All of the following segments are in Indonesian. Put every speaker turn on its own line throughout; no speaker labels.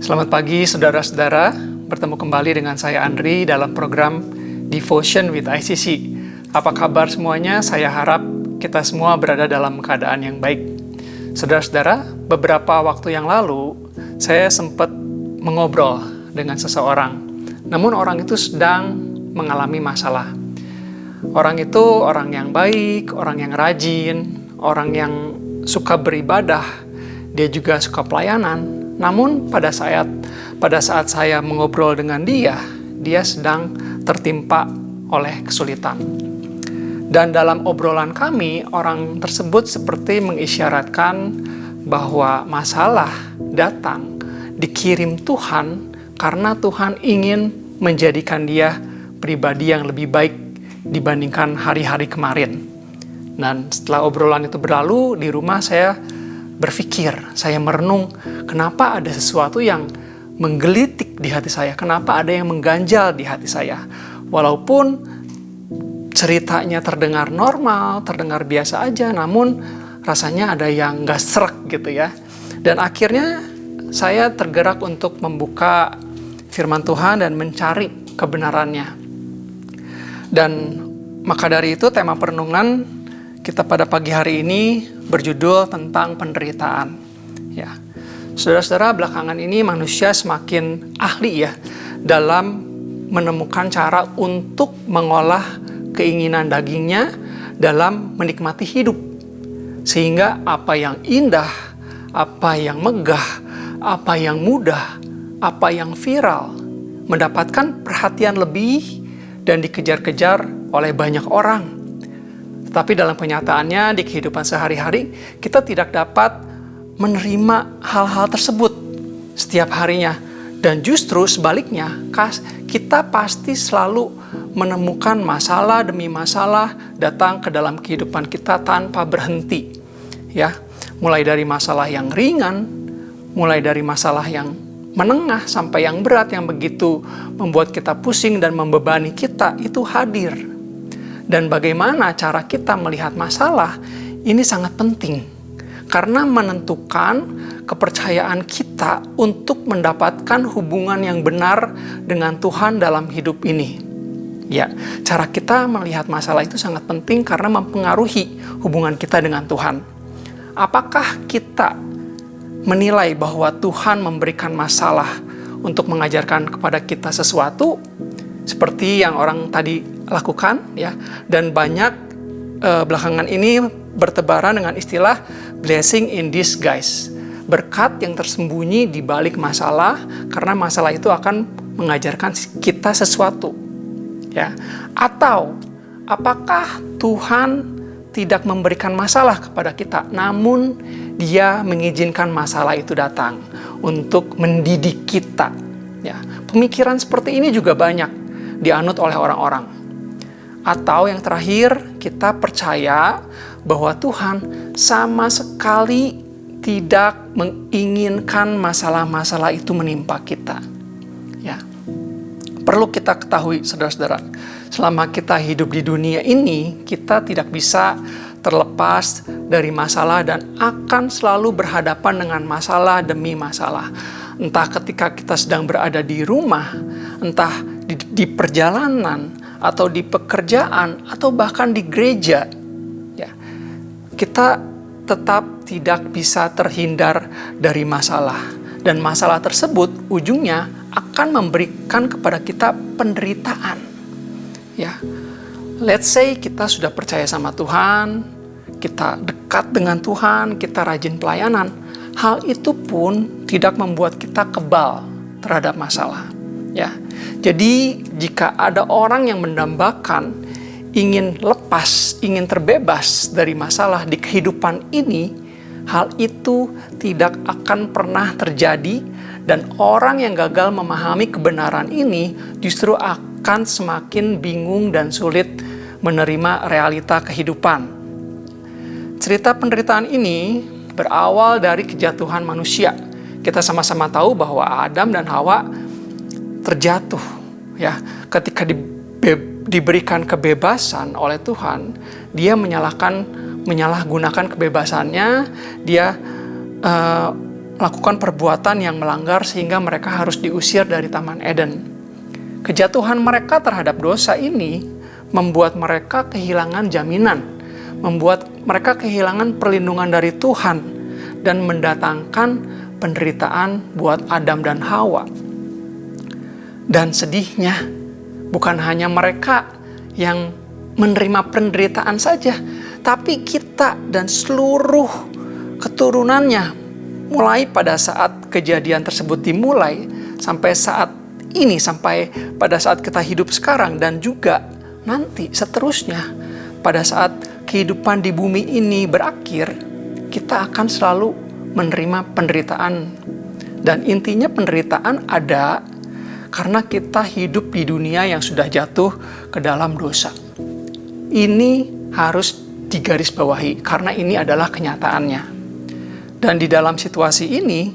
Selamat pagi saudara-saudara, bertemu kembali dengan saya Andri dalam program Devotion with ICC. Apa kabar semuanya? Saya harap kita semua berada dalam keadaan yang baik. Saudara-saudara, beberapa waktu yang lalu saya sempat mengobrol dengan seseorang. Namun orang itu sedang mengalami masalah. Orang itu orang yang baik, orang yang rajin, orang yang suka beribadah, dia juga suka pelayanan. Namun pada saat saya mengobrol dengan dia sedang tertimpa oleh kesulitan. Dan dalam obrolan kami, orang tersebut seperti mengisyaratkan bahwa masalah datang dikirim Tuhan karena Tuhan ingin menjadikan dia pribadi yang lebih baik dibandingkan hari-hari kemarin. Dan setelah obrolan itu berlalu, di rumah saya berpikir, saya merenung, kenapa ada sesuatu yang menggelitik di hati saya, kenapa ada yang mengganjal di hati saya. Walaupun ceritanya terdengar normal, terdengar biasa aja, namun rasanya ada yang gak srek gitu ya. Dan akhirnya saya tergerak untuk membuka firman Tuhan dan mencari kebenarannya. Dan maka dari itu tema perenungan kita pada pagi hari ini berjudul tentang penderitaan. Ya, saudara-saudara, belakangan ini manusia semakin ahli ya dalam menemukan cara untuk mengolah keinginan dagingnya dalam menikmati hidup. Sehingga apa yang indah, apa yang megah, apa yang mudah, apa yang viral mendapatkan perhatian lebih dan dikejar-kejar oleh banyak orang. Tapi dalam kenyataannya di kehidupan sehari-hari kita tidak dapat menerima hal-hal tersebut setiap harinya. Dan justru sebaliknya, kita pasti selalu menemukan masalah demi masalah datang ke dalam kehidupan kita tanpa berhenti. Ya, mulai dari masalah yang ringan, mulai dari masalah yang menengah sampai yang berat yang begitu membuat kita pusing dan membebani kita itu hadir. Dan bagaimana cara kita melihat masalah ini sangat penting karena menentukan kepercayaan kita untuk mendapatkan hubungan yang benar dengan Tuhan dalam hidup ini. Ya, cara kita melihat masalah itu sangat penting karena mempengaruhi hubungan kita dengan Tuhan. Apakah kita menilai bahwa Tuhan memberikan masalah untuk mengajarkan kepada kita sesuatu seperti yang orang tadi lakukan ya, dan banyak belakangan ini bertebaran dengan istilah blessing in disguise, berkat yang tersembunyi di balik masalah karena masalah itu akan mengajarkan kita sesuatu ya. Atau apakah Tuhan tidak memberikan masalah kepada kita, namun Dia mengizinkan masalah itu datang untuk mendidik kita ya. Pemikiran seperti ini juga banyak dianut oleh orang-orang. Atau yang terakhir, kita percaya bahwa Tuhan sama sekali tidak menginginkan masalah-masalah itu menimpa kita. Ya. Perlu kita ketahui, saudara-saudara, selama kita hidup di dunia ini, kita tidak bisa terlepas dari masalah dan akan selalu berhadapan dengan masalah demi masalah. Entah ketika kita sedang berada di rumah, entah di perjalanan, atau di pekerjaan, atau bahkan di gereja, ya, kita tetap tidak bisa terhindar dari masalah. Dan masalah tersebut ujungnya akan memberikan kepada kita penderitaan. Ya, let's say kita sudah percaya sama Tuhan, kita dekat dengan Tuhan, kita rajin pelayanan. Hal itu pun tidak membuat kita kebal terhadap masalah. Ya, jadi jika ada orang yang mendambakan ingin lepas, ingin terbebas dari masalah di kehidupan ini, hal itu tidak akan pernah terjadi dan orang yang gagal memahami kebenaran ini justru akan semakin bingung dan sulit menerima realita kehidupan. Cerita penderitaan ini berawal dari kejatuhan manusia. Kita sama-sama tahu bahwa Adam dan Hawa terjatuh ya, ketika diberikan kebebasan oleh Tuhan, dia menyalahgunakan kebebasannya, dia melakukan perbuatan yang melanggar sehingga mereka harus diusir dari Taman Eden. Kejatuhan mereka terhadap dosa ini membuat mereka kehilangan jaminan, membuat mereka kehilangan perlindungan dari Tuhan, dan mendatangkan penderitaan buat Adam dan Hawa. Dan sedihnya, bukan hanya mereka yang menerima penderitaan saja, tapi kita dan seluruh keturunannya, mulai pada saat kejadian tersebut dimulai, sampai saat ini, sampai pada saat kita hidup sekarang, dan juga nanti seterusnya, pada saat kehidupan di bumi ini berakhir, kita akan selalu menerima penderitaan. Dan intinya penderitaan ada karena kita hidup di dunia yang sudah jatuh ke dalam dosa. Ini harus digarisbawahi karena ini adalah kenyataannya. Dan di dalam situasi ini,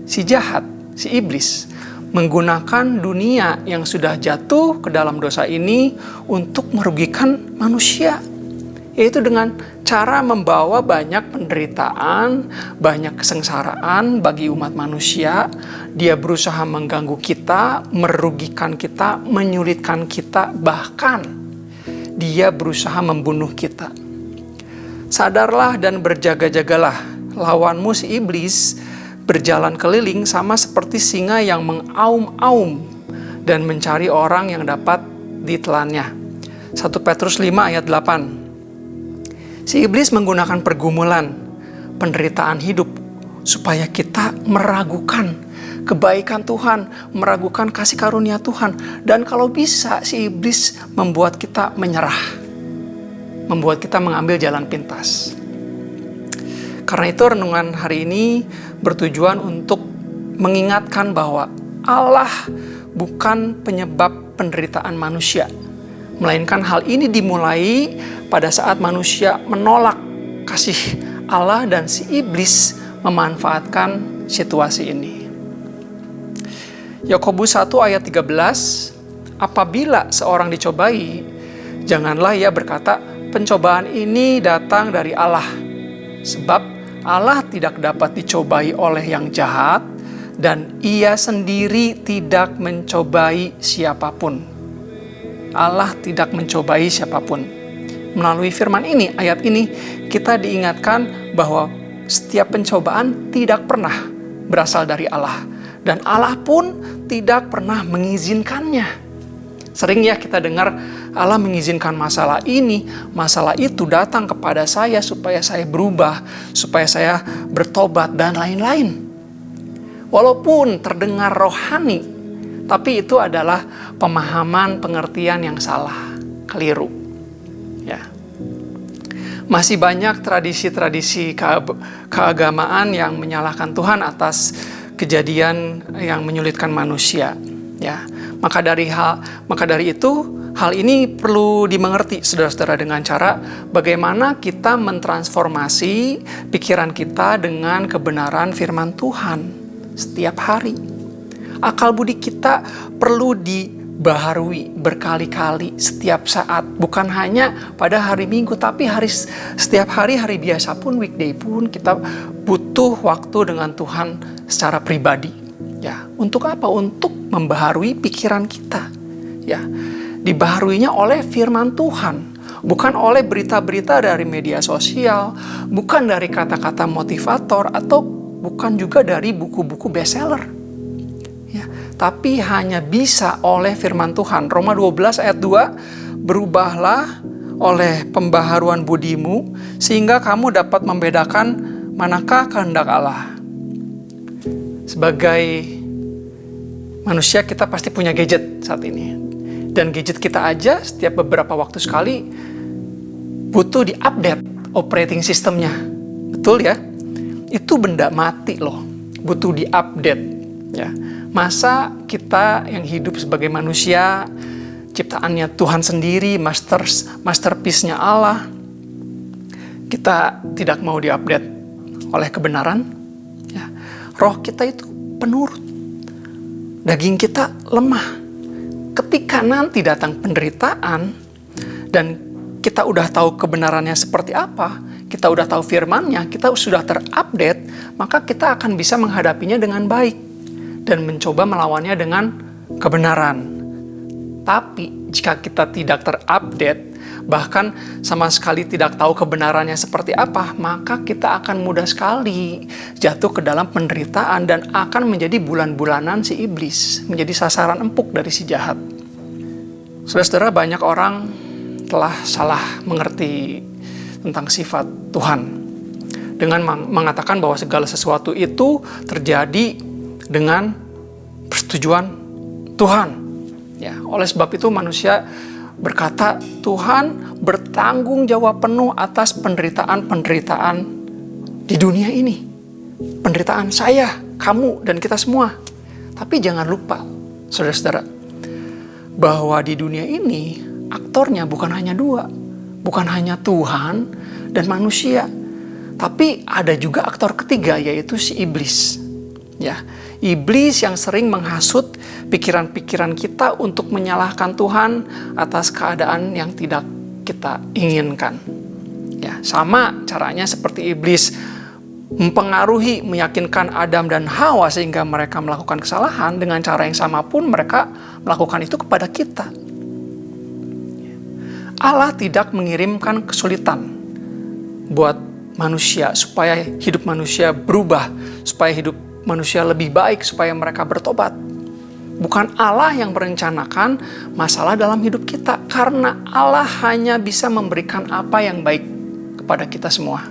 si jahat, si iblis, menggunakan dunia yang sudah jatuh ke dalam dosa ini untuk merugikan manusia. Yaitu dengan cara membawa banyak penderitaan, banyak kesengsaraan bagi umat manusia. Dia berusaha mengganggu kita, merugikan kita, menyulitkan kita, bahkan dia berusaha membunuh kita. Sadarlah dan berjaga-jagalah. Lawanmu si iblis berjalan keliling sama seperti singa yang mengaum-aum dan mencari orang yang dapat ditelannya. 1 Petrus 5 ayat 8. Si iblis menggunakan pergumulan, penderitaan hidup supaya kita meragukan kebaikan Tuhan, meragukan kasih karunia Tuhan. Dan kalau bisa si iblis membuat kita menyerah, membuat kita mengambil jalan pintas. Karena itu renungan hari ini bertujuan untuk mengingatkan bahwa Allah bukan penyebab penderitaan manusia, melainkan hal ini dimulai pada saat manusia menolak kasih Allah dan si iblis memanfaatkan situasi ini. Yakobus 1 ayat 13, apabila seorang dicobai, janganlah ia berkata, pencobaan ini datang dari Allah. Sebab Allah tidak dapat dicobai oleh yang jahat, dan ia sendiri tidak mencobai siapapun. Allah tidak mencobai siapapun. Melalui firman ini, ayat ini, kita diingatkan bahwa setiap pencobaan tidak pernah berasal dari Allah. Dan Allah pun tidak pernah mengizinkannya. Sering ya kita dengar Allah mengizinkan masalah ini, masalah itu datang kepada saya supaya saya berubah, supaya saya bertobat dan lain-lain. Walaupun terdengar rohani, tapi itu adalah pemahaman pengertian yang salah, keliru. Ya. Masih banyak tradisi-tradisi keagamaan yang menyalahkan Tuhan atas kejadian yang menyulitkan manusia. Ya, maka dari itu hal ini perlu dimengerti saudara-saudara dengan cara bagaimana kita mentransformasi pikiran kita dengan kebenaran firman Tuhan setiap hari. Akal budi kita perlu dibaharui berkali-kali setiap saat, bukan hanya pada hari Minggu, tapi setiap hari biasa pun, weekday pun kita butuh waktu dengan Tuhan secara pribadi. Ya, untuk apa? Untuk membaharui pikiran kita. Ya, dibaharuinya oleh firman Tuhan, bukan oleh berita-berita dari media sosial, bukan dari kata-kata motivator, atau bukan juga dari buku-buku bestseller. Ya, tapi hanya bisa oleh firman Tuhan. Roma 12 ayat 2, berubahlah oleh pembaharuan budimu sehingga kamu dapat membedakan manakah kehendak Allah. Sebagai manusia kita pasti punya gadget saat ini. Dan gadget kita aja setiap beberapa waktu sekali butuh di-update operating systemnya. Betul ya? Itu benda mati loh. Butuh di-update. Ya. Masa kita yang hidup sebagai manusia, ciptaannya Tuhan sendiri, masterpiece-nya Allah, kita tidak mau di-update oleh kebenaran? Ya. Roh kita itu penurut. Daging kita lemah. Ketika nanti datang penderitaan dan kita udah tahu kebenarannya seperti apa, kita udah tahu firman-Nya, kita sudah terupdate, maka kita akan bisa menghadapinya dengan baik dan mencoba melawannya dengan kebenaran. Tapi jika kita tidak terupdate, bahkan sama sekali tidak tahu kebenarannya seperti apa, maka kita akan mudah sekali jatuh ke dalam penderitaan dan akan menjadi bulan-bulanan si iblis, menjadi sasaran empuk dari si jahat. Saudara-saudara, banyak orang telah salah mengerti tentang sifat Tuhan dengan mengatakan bahwa segala sesuatu itu terjadi dengan persetujuan Tuhan. Ya, oleh sebab itu manusia berkata, Tuhan bertanggung jawab penuh atas penderitaan-penderitaan di dunia ini. Penderitaan saya, kamu, dan kita semua. Tapi jangan lupa, saudara-saudara, bahwa di dunia ini aktornya bukan hanya dua. Bukan hanya Tuhan dan manusia. Tapi ada juga aktor ketiga, yaitu si iblis. Ya, iblis yang sering menghasut pikiran-pikiran kita untuk menyalahkan Tuhan atas keadaan yang tidak kita inginkan. Ya, sama caranya seperti iblis mempengaruhi, meyakinkan Adam dan Hawa sehingga mereka melakukan kesalahan, dengan cara yang sama pun mereka melakukan itu kepada kita. Allah tidak mengirimkan kesulitan buat manusia supaya hidup manusia berubah, supaya hidup manusia lebih baik, supaya mereka bertobat. Bukan Allah yang merencanakan masalah dalam hidup kita, karena Allah hanya bisa memberikan apa yang baik kepada kita semua.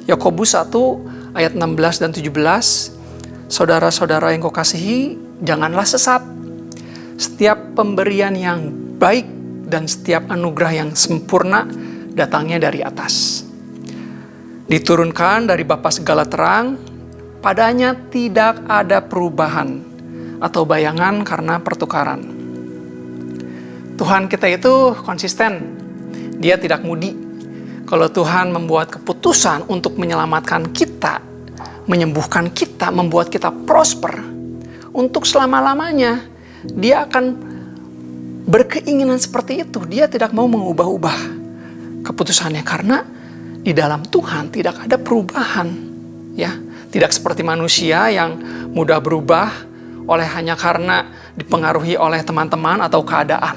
Yakobus 1 ayat 16 dan 17, saudara-saudara yang kukasihi, janganlah sesat. Setiap pemberian yang baik dan setiap anugerah yang sempurna datangnya dari atas, diturunkan dari Bapa segala terang. Padanya tidak ada perubahan atau bayangan karena pertukaran. Tuhan kita itu konsisten. Dia tidak mudi. Kalau Tuhan membuat keputusan untuk menyelamatkan kita, menyembuhkan kita, membuat kita prosper untuk selama-lamanya, Dia akan berkeinginan seperti itu. Dia tidak mau mengubah-ubah keputusannya, karena di dalam Tuhan tidak ada perubahan. Ya, tidak seperti manusia yang mudah berubah hanya karena dipengaruhi oleh teman-teman atau keadaan.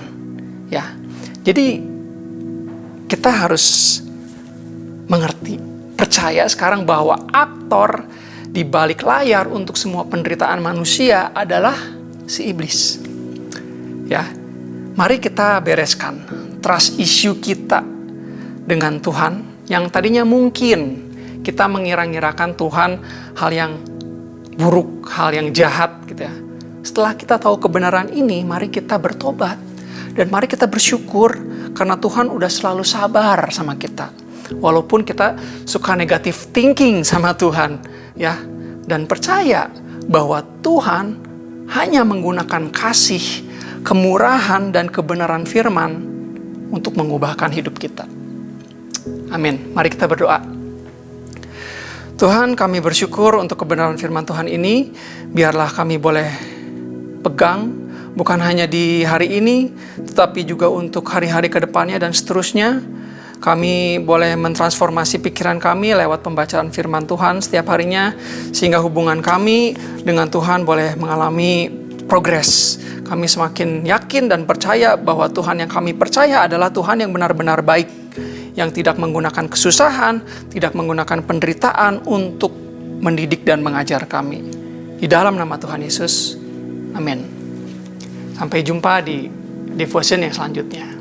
Ya, jadi kita harus mengerti, percaya sekarang bahwa aktor di balik layar untuk semua penderitaan manusia adalah si iblis. Ya, mari kita bereskan trust issue kita dengan Tuhan yang tadinya mungkin kita mengira-ngirakan Tuhan hal yang buruk, hal yang jahat gitu ya. Setelah kita tahu kebenaran ini, mari kita bertobat dan mari kita bersyukur karena Tuhan udah selalu sabar sama kita. Walaupun kita suka negative thinking sama Tuhan, ya, dan percaya bahwa Tuhan hanya menggunakan kasih, kemurahan dan kebenaran firman untuk mengubahkan hidup kita. Amin. Mari kita berdoa. Tuhan, kami bersyukur untuk kebenaran firman Tuhan ini. Biarlah kami boleh pegang, bukan hanya di hari ini, tetapi juga untuk hari-hari ke depannya dan seterusnya. Kami boleh mentransformasi pikiran kami lewat pembacaan firman Tuhan setiap harinya, sehingga hubungan kami dengan Tuhan boleh mengalami progres. Kami semakin yakin dan percaya bahwa Tuhan yang kami percaya adalah Tuhan yang benar-benar baik, yang tidak menggunakan kesusahan, tidak menggunakan penderitaan untuk mendidik dan mengajar kami. Di dalam nama Tuhan Yesus, amin. Sampai jumpa di devotion yang selanjutnya.